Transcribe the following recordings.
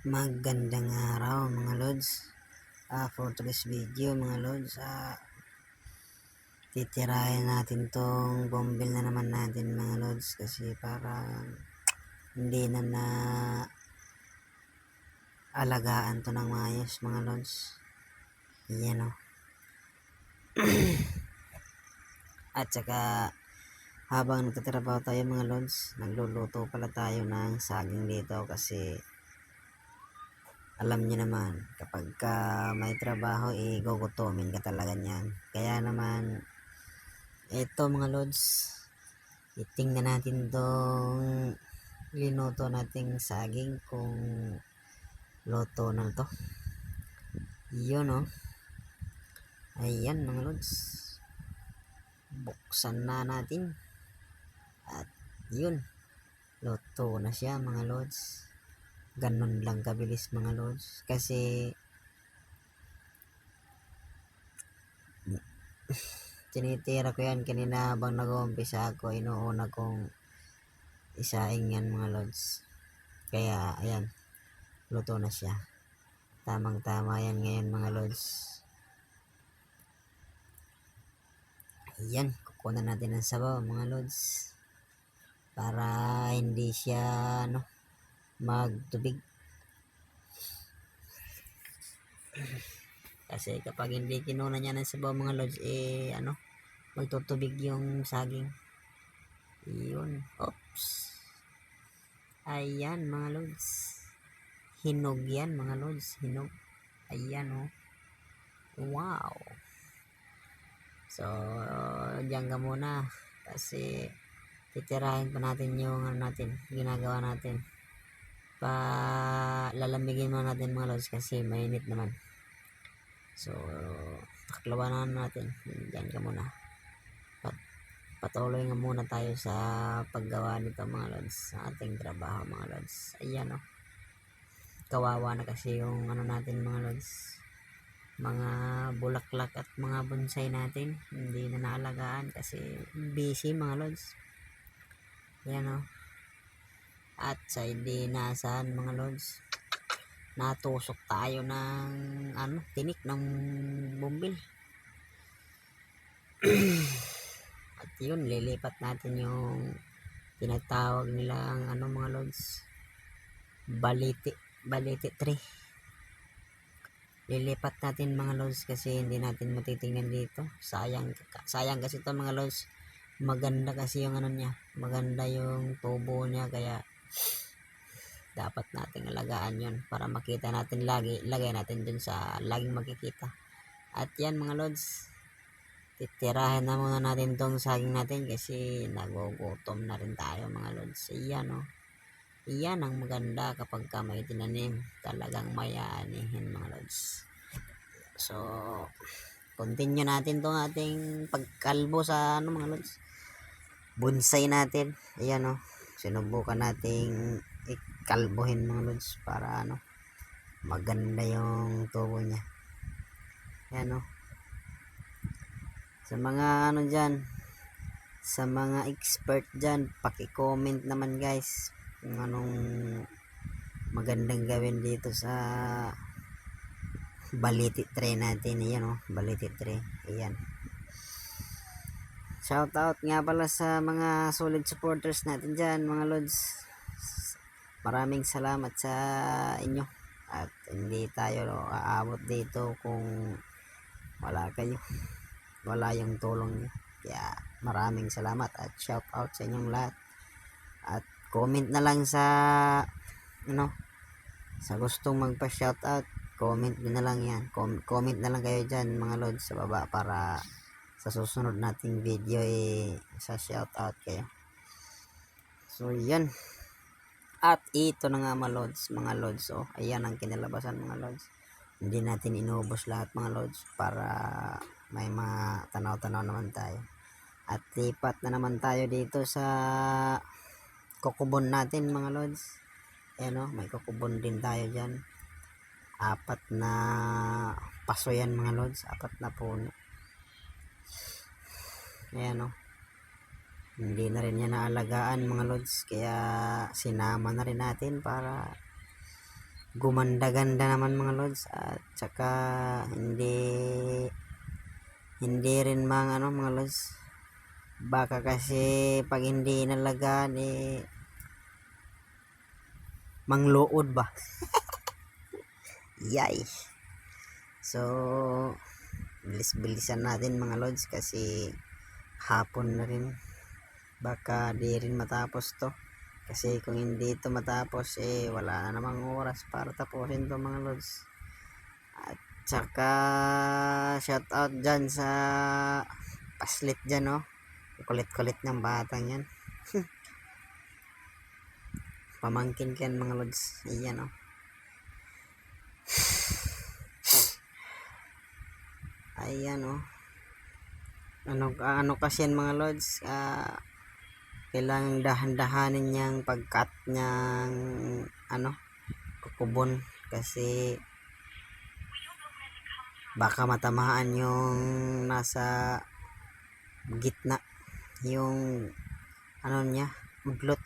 Magandang araw mga lods. For today's video mga lods, titirahin natin tong bombil na naman natin mga lods, kasi parang hindi na alagaan to ng maayos mga lods. Yan o. At saka habang nagtatrabaho tayo mga lods, nagluluto pala tayo ng saging dito, kasi alam niyo naman, kapag may trabaho, gugutomin ka talaga niyan. Kaya naman, ito mga lods, itingnan natin tong linuto nating saging kung luto na to. Yun o. Ayan mga lods. Buksan na natin. At yun, luto na siya mga lods. Ganun lang kabilis mga lods, kasi tinitira ko yan kanina habang nag-uumpisa ako. Inuuna kong isaing yan mga lods, kaya ayan, luto na siya. Tamang tama yan ngayon mga lods. Ayan, kukunan natin ng sabaw mga lods, para hindi siya magtubig. Kasi kapag hindi kinuna niya ng sabaw mga lods, magtutubig yung saging. Yun. Oops. Ayan mga lods. Hinog yan mga lods. Hinog. Ayan o. Wow. So, diyan ka muna, kasi titirahin pa natin yung ginagawa natin. Lalamigin muna natin mga lods, kasi mainit naman. So, taklawan natin. Diyan ka muna. Patuloy nga muna tayo sa paggawa nito mga lods, sa ating trabaho mga lods. Ayan o. Kawawa na kasi yung natin mga lods, mga bulaklak at mga bonsai natin, hindi na naalagaan kasi busy mga lods. Ayan o. At sa idinasan mga lods, natusok tayo ng tinik ng bumbil. At yun, lilipat natin yung tinatawag nilang mga lods, baliti tree. Lilipat natin mga lods, kasi hindi natin matitingnan dito. Sayang kasi ito mga lods. Maganda kasi yung niya, maganda yung tubo niya, kaya dapat nating alagaan yun para makita natin lagi. Lagay natin dun sa laging makikita. At yan mga lods, titirahin na muna natin tong saging natin, kasi nagugutom na rin tayo mga lods. Iyan o. Iyan ang maganda kapag may tinanim, talagang mayaanihin mga lods. So, continue natin tong ating pagkalbo sa mga lods, bonsai natin. Ayan o. Sinubukan nating ikalbohin mga lods, para maganda yung tubo niya. Ayan o. Sa mga dyan, sa mga expert dyan, paki-comment naman guys kung anong magandang gawin dito sa baliti tray natin. Ayan o, baliti tray. Ayan. Shoutout nga pala sa mga solid supporters natin dyan mga lods. Maraming salamat sa inyo, at hindi tayo aabot dito kung wala kayo, wala yung tulong niyo. Kaya maraming salamat at shout out sa inyong lahat. At comment na lang sa sa gustong magpa shout out, comment na lang yan. Comment na lang kayo dyan mga lods sa baba, para sa susunod nating video sa shout out kayo. So yan. At ito na nga mga lods. Oh, ayan ang kinalabasan mga lods. Hindi natin inubos lahat mga lods, para may mga tanaw-tanaw naman tayo. At lipat na naman tayo dito sa kukubon natin mga lods. Ayan o, may kukubon din tayo dyan. 4 na paso yan mga lods, 4 na puno. Ayan o. Hindi na rin yan naalagaan mga lods, kaya sinama na rin natin para gumanda-ganda naman mga lods, at saka hindi rin mga lods, baka kasi pag hindi nalagaan mangluod ba. Yay. So bilis-bilisan natin mga lods kasi hapon na rin, baka di rin matapos to, kasi kung hindi ito matapos wala na namang oras para tapusin to mga lods. At saka shout out dyan sa paslit dyan, kulit-kulit ng batang yan. Pamangkin ko yan mga lods, iyan ayan ano kasi yan mga lods, kailangang dahan-dahanin niyang pagkat niyang kukubon, kasi baka matamaan yung nasa gitna, yung niya,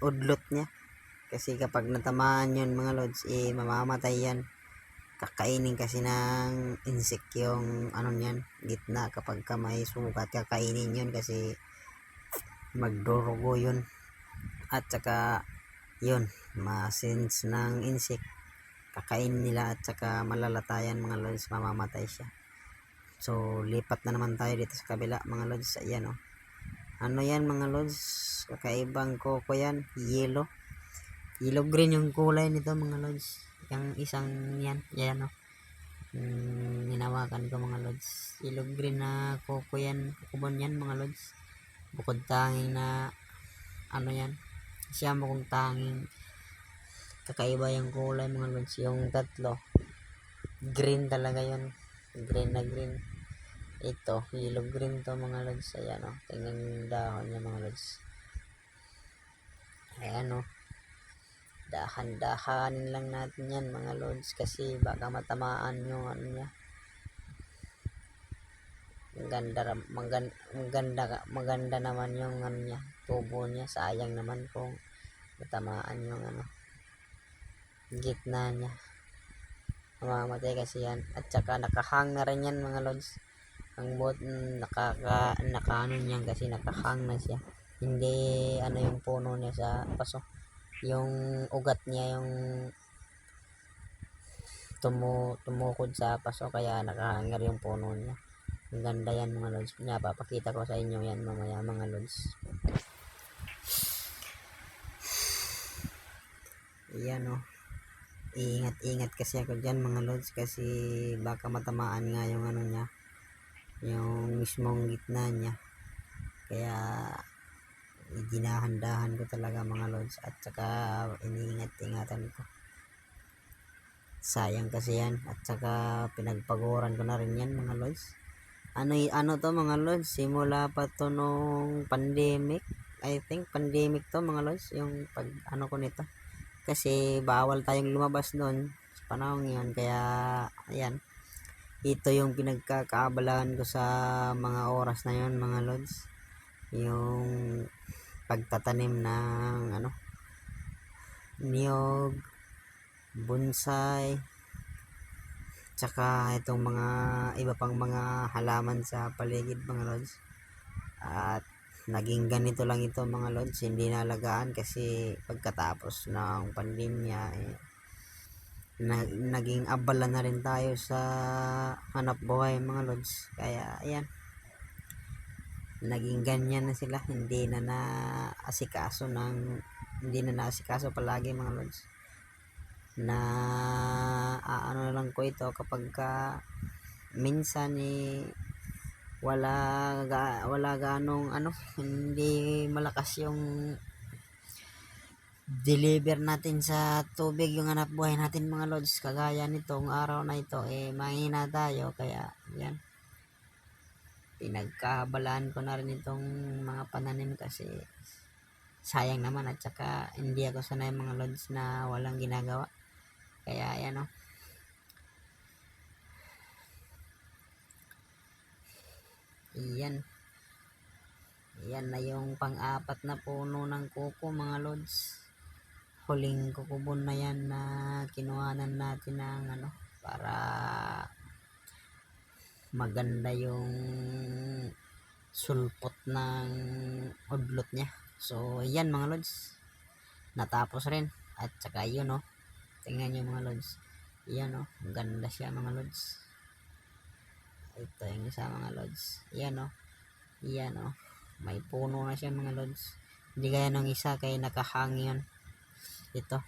udlot niya, kasi kapag natamaan yun mga lods mamamatay yan. Kakainin kasi ng insect yung niyan, gitna. Kapag ka may sugat, kakainin yun kasi magdurugo yun, at saka yun ma-sense ng insect, kakainin nila at saka malalatayan mga lods, mamamatay siya. So lipat na naman tayo dito sa kabila mga lods. Ayan ano yan mga lods, kakaibang koko yan, yellow green yung kulay nito mga lods. Yung isang yan hinawakan ko mga lods, yellow green na koko yan, kukubon yan mga lods. Bukod tanging na yan, siya mo kung tanging kakaiba yung kulay mga lods. Yung tatlo green talaga yun, green na green. Ito yellow green to mga lods. Ayan tingnan yung dahon niya mga lods. Ayan dahan-dahanin lang natin yan mga lods, kasi baka matamaan yung niya. Maganda naman yung niya, tubo niya. Sayang naman kung matamaan yung gitna niya, mamamatay kasi yan. At saka nakahang na rin yan mga lods. Ang bot nakaano niyan, kasi nakahang na siya, hindi yung puno niya sa paso, yung ugat niya yung tumukod sa paso, kaya nakahanger yung puno niya. Ang ganda yan mga lods, papakita ko sa inyo yan mamaya mga lods. Ayan ingat kasi ako dyan mga lods, kasi baka matamaan nga yung niya, yung mismong gitna niya, kaya dinahan-dahan ko talaga mga lods, at saka iniingat-ingatan ko. Sayang kasi yan, at saka pinagpaguran ko na rin yan mga lods. Ano to mga lods, simula pa to nung pandemic, I think pandemic to mga lods, yung pag ko nito, kasi bawal tayong lumabas noon sa panahon yun. Kaya ayan, ito yung pinagkakaabalahan ko sa mga oras na yun mga lods, yung pagtatanim ng niyog, bonsai, tsaka itong mga iba pang mga halaman sa paligid mga lods. At naging ganito lang ito mga lods, hindi nalagaan, kasi pagkatapos ng pandemya naging abala na rin tayo sa hanap buhay mga lods. Kaya ayan, naging ganyan na sila, hindi na naasikaso palagi mga lods. Na na lang ko ito kapag minsan wala ganong hindi malakas yung deliver natin sa tubig, yung hanap buhay natin mga lods. Kagaya nitong araw na ito mahina tayo, kaya yan, pinagkabalaan ko na rin itong mga pananim, kasi sayang naman, at saka hindi ako sanay mga lods na walang ginagawa. Kaya yan yan na yung pang-apat na puno ng kuko mga lods. huling kukubon na yan na kinuhanan natin ng ano, para maganda yung sulpot ng udlot niya. So yan mga lods, natapos rin. At saka yun oh, tingnan nyo mga lods, yan oh, ganda siya mga lods. Ito yung isa mga lods, yan oh, yan oh, may puno na siya mga lods. Hindi gaya nung isa kay nakahang yun. Ito.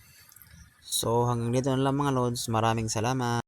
So hanggang dito na lang mga lods, maraming salamat.